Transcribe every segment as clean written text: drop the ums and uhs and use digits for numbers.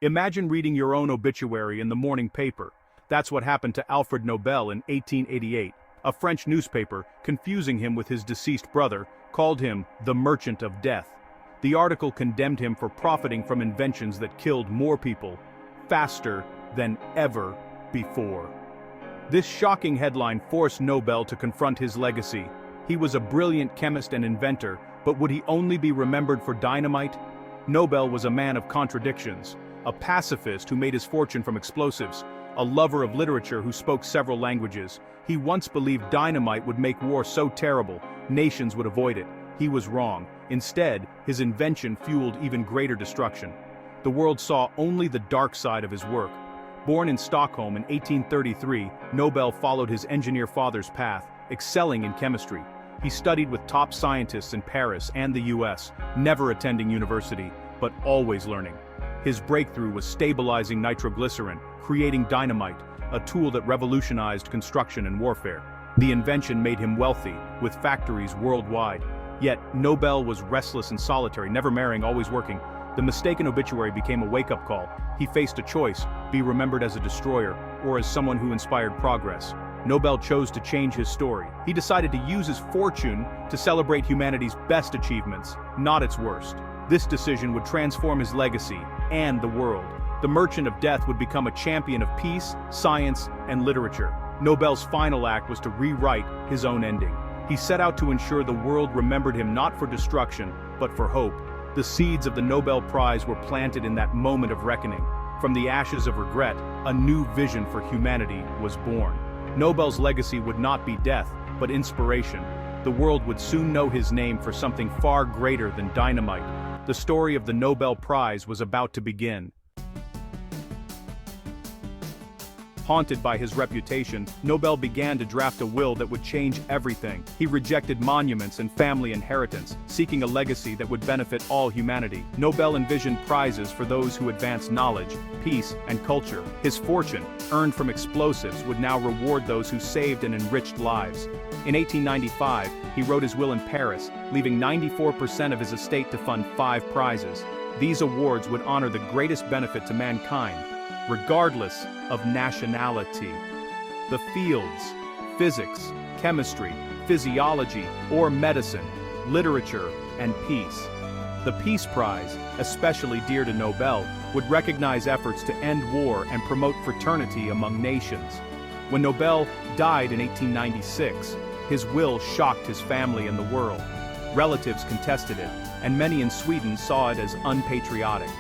Imagine reading your own obituary in the morning paper. That's what happened to Alfred Nobel in 1888. A French newspaper, confusing him with his deceased brother, called him the Merchant of Death. The article condemned him for profiting from inventions that killed more people, faster than ever before. This shocking headline forced Nobel to confront his legacy. He was a brilliant chemist and inventor, but would he only be remembered for dynamite? Nobel was a man of contradictions, a pacifist who made his fortune from explosives, a lover of literature who spoke several languages. He once believed dynamite would make war so terrible, nations would avoid it. He was wrong. Instead, his invention fueled even greater destruction. The world saw only the dark side of his work. Born in Stockholm in 1833, Nobel followed his engineer father's path, excelling in chemistry. He studied with top scientists in Paris and the US, never attending university, but always learning. His breakthrough was stabilizing nitroglycerin, creating dynamite, a tool that revolutionized construction and warfare. The invention made him wealthy, with factories worldwide. Yet, Nobel was restless and solitary, never marrying, always working. The mistaken obituary became a wake-up call. He faced a choice: be remembered as a destroyer, or as someone who inspired progress. Nobel chose to change his story. He decided to use his fortune to celebrate humanity's best achievements, not its worst. This decision would transform his legacy and the world. The Merchant of Death would become a champion of peace, science, and literature. Nobel's final act was to rewrite his own ending. He set out to ensure the world remembered him not for destruction, but for hope. The seeds of the Nobel Prize were planted in that moment of reckoning. From the ashes of regret, a new vision for humanity was born. Nobel's legacy would not be death, but inspiration. The world would soon know his name for something far greater than dynamite. The story of the Nobel Prize was about to begin. Haunted by his reputation, Nobel began to draft a will that would change everything. He rejected monuments and family inheritance, seeking a legacy that would benefit all humanity. Nobel envisioned prizes for those who advanced knowledge, peace, and culture. His fortune, earned from explosives, would now reward those who saved and enriched lives. In 1895, he wrote his will in Paris, leaving 94% of his estate to fund 5 prizes. These awards would honor the greatest benefit to mankind, regardless of nationality. The fields: physics, chemistry, physiology, or medicine, literature, and peace. The Peace Prize, especially dear to Nobel, would recognize efforts to end war and promote fraternity among nations. When Nobel died in 1896, his will shocked his family and the world. Relatives contested it, and many in Sweden saw it as unpatriotic.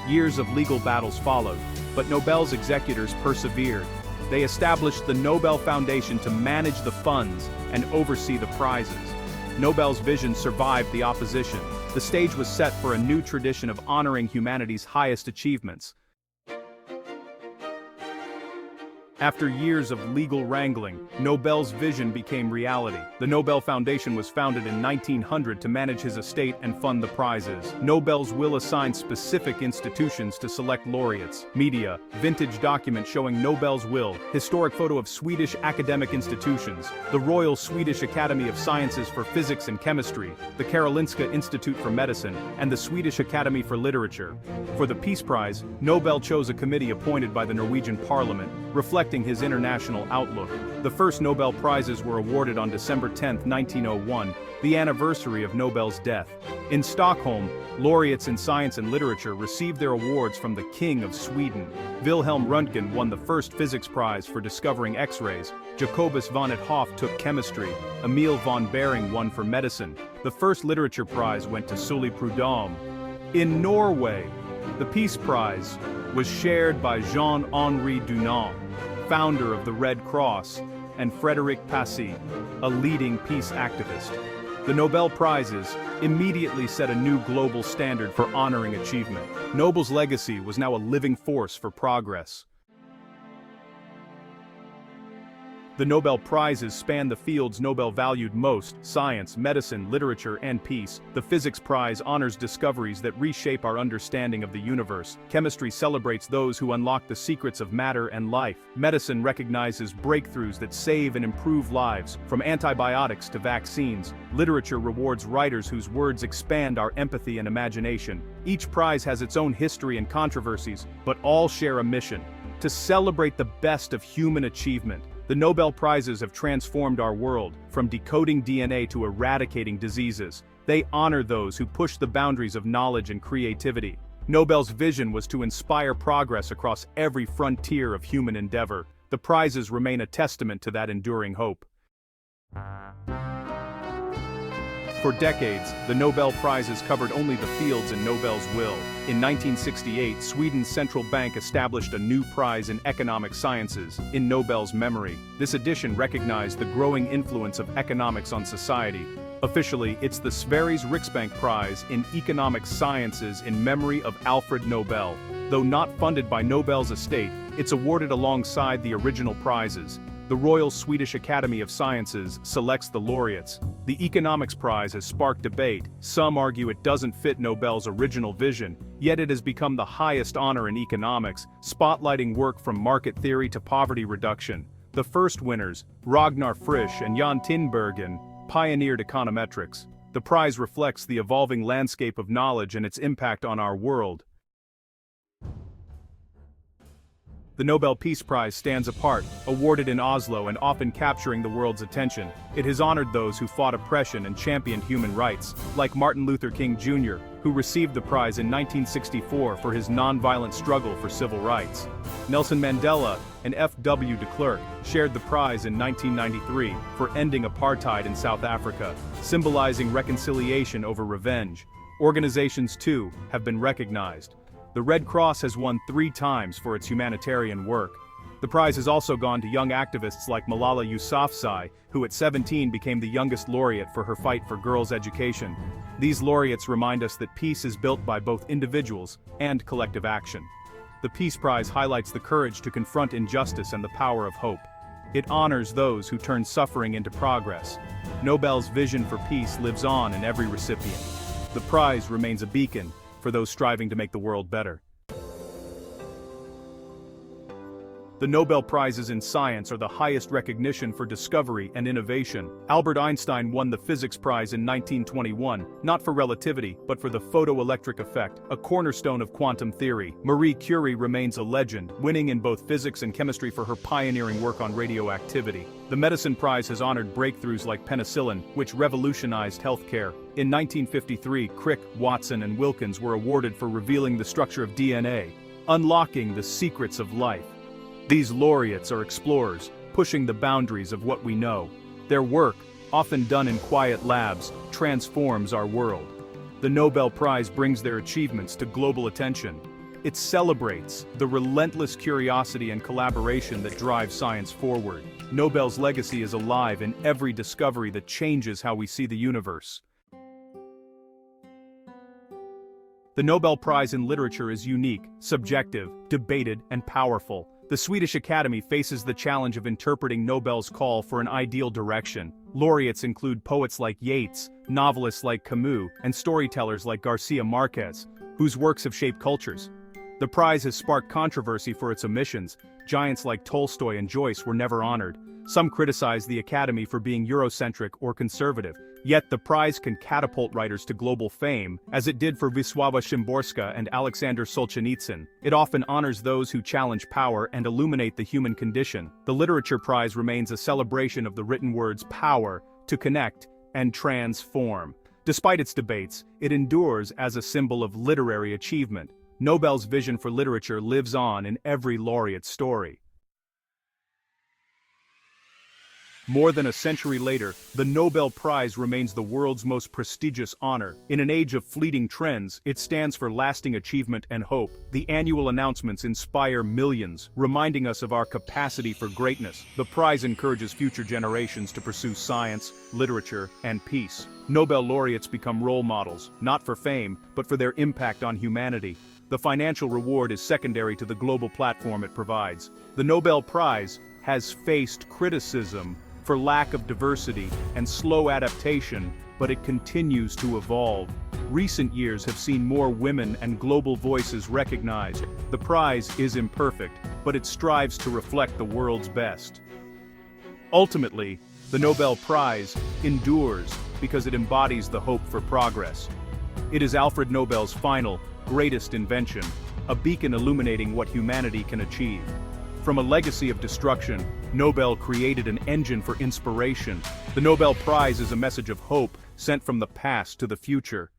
Years of legal battles followed, but Nobel's executors persevered. They established the Nobel Foundation to manage the funds and oversee the prizes. Nobel's vision survived the opposition. The stage was set for a new tradition of honoring humanity's highest achievements. After years of legal wrangling, Nobel's vision became reality. The Nobel Foundation was founded in 1900 to manage his estate and fund the prizes. Nobel's will assigned specific institutions to select laureates. Media, vintage document showing Nobel's will, historic photo of Swedish academic institutions, the Royal Swedish Academy of Sciences for Physics and Chemistry, the Karolinska Institute for Medicine, and the Swedish Academy for Literature. For the Peace Prize, Nobel chose a committee appointed by the Norwegian Parliament, reflecting his international outlook. The first Nobel Prizes were awarded on December 10, 1901, the anniversary of Nobel's death. In Stockholm, laureates in science and literature received their awards from the King of Sweden. Wilhelm Röntgen won the first physics prize for discovering X-rays. Jacobus von 't Hoff took chemistry. Emil von Behring won for medicine. The first literature prize went to Sully Prudhomme. In Norway, the Peace Prize was shared by Jean-Henri Dunant, founder of the Red Cross, and Frederick Passy, a leading peace activist. The Nobel Prizes immediately set a new global standard for honoring achievement. Nobel's legacy was now a living force for progress. The Nobel Prizes span the fields Nobel valued most: science, medicine, literature, and peace. The Physics Prize honors discoveries that reshape our understanding of the universe. Chemistry celebrates those who unlock the secrets of matter and life. Medicine recognizes breakthroughs that save and improve lives, from antibiotics to vaccines. Literature rewards writers whose words expand our empathy and imagination. Each prize has its own history and controversies, but all share a mission: to celebrate the best of human achievement. The Nobel Prizes have transformed our world, from decoding DNA to eradicating diseases. They honor those who push the boundaries of knowledge and creativity. Nobel's vision was to inspire progress across every frontier of human endeavor. The prizes remain a testament to that enduring hope. For decades, the Nobel Prizes covered only the fields in Nobel's will. In 1968, Sweden's central bank established a new prize in economic sciences, in Nobel's memory. This edition recognized the growing influence of economics on society. Officially, it's the Sveriges Riksbank Prize in Economic Sciences in memory of Alfred Nobel. Though not funded by Nobel's estate, it's awarded alongside the original prizes. The Royal Swedish Academy of Sciences selects the laureates. The Economics Prize has sparked debate. Some argue it doesn't fit Nobel's original vision, yet it has become the highest honor in economics, spotlighting work from market theory to poverty reduction. The first winners, Ragnar Frisch and Jan Tinbergen, pioneered econometrics. The prize reflects the evolving landscape of knowledge and its impact on our world. The Nobel Peace Prize stands apart, awarded in Oslo and often capturing the world's attention. It has honored those who fought oppression and championed human rights, like Martin Luther King Jr., who received the prize in 1964 for his nonviolent struggle for civil rights. Nelson Mandela and F.W. de Klerk shared the prize in 1993 for ending apartheid in South Africa, symbolizing reconciliation over revenge. Organizations, too, have been recognized. The Red Cross has won 3 times for its humanitarian work. The prize has also gone to young activists like Malala Yousafzai, who at 17 became the youngest laureate for her fight for girls' education. These laureates remind us that peace is built by both individuals and collective action. The Peace Prize highlights the courage to confront injustice and the power of hope. It honors those who turn suffering into progress. Nobel's vision for peace lives on in every recipient. The prize remains a beacon for those striving to make the world better. The Nobel Prizes in science are the highest recognition for discovery and innovation. Albert Einstein won the Physics Prize in 1921, not for relativity, but for the photoelectric effect, a cornerstone of quantum theory. Marie Curie remains a legend, winning in both physics and chemistry for her pioneering work on radioactivity. The Medicine Prize has honored breakthroughs like penicillin, which revolutionized healthcare. In 1953, Crick, Watson, and Wilkins were awarded for revealing the structure of DNA, unlocking the secrets of life. These laureates are explorers, pushing the boundaries of what we know. Their work, often done in quiet labs, transforms our world. The Nobel Prize brings their achievements to global attention. It celebrates the relentless curiosity and collaboration that drive science forward. Nobel's legacy is alive in every discovery that changes how we see the universe. The Nobel Prize in Literature is unique, subjective, debated, and powerful. The Swedish Academy faces the challenge of interpreting Nobel's call for an ideal direction. Laureates include poets like Yeats, novelists like Camus, and storytellers like Garcia Marquez, whose works have shaped cultures. The prize has sparked controversy for its omissions. Giants like Tolstoy and Joyce were never honored. Some criticize the Academy for being Eurocentric or conservative. Yet the prize can catapult writers to global fame, as it did for Wisława Szymborska and Alexander Solzhenitsyn. It often honors those who challenge power and illuminate the human condition. The Literature Prize remains a celebration of the written word's power to connect and transform. Despite its debates, it endures as a symbol of literary achievement. Nobel's vision for literature lives on in every laureate's story. More than a century later, the Nobel Prize remains the world's most prestigious honor. In an age of fleeting trends, it stands for lasting achievement and hope. The annual announcements inspire millions, reminding us of our capacity for greatness. The prize encourages future generations to pursue science, literature, and peace. Nobel laureates become role models, not for fame, but for their impact on humanity. The financial reward is secondary to the global platform it provides. The Nobel Prize, has faced criticism for lack of diversity and slow adaptation, but it continues to evolve. Recent years have seen more women and global voices recognized. The prize is imperfect, but it strives to reflect the world's best. Ultimately, the Nobel Prize endures because it embodies the hope for progress. It is Alfred Nobel's final, greatest invention, a beacon illuminating what humanity can achieve. From a legacy of destruction, Nobel created an engine for inspiration. The Nobel Prize is a message of hope sent from the past to the future.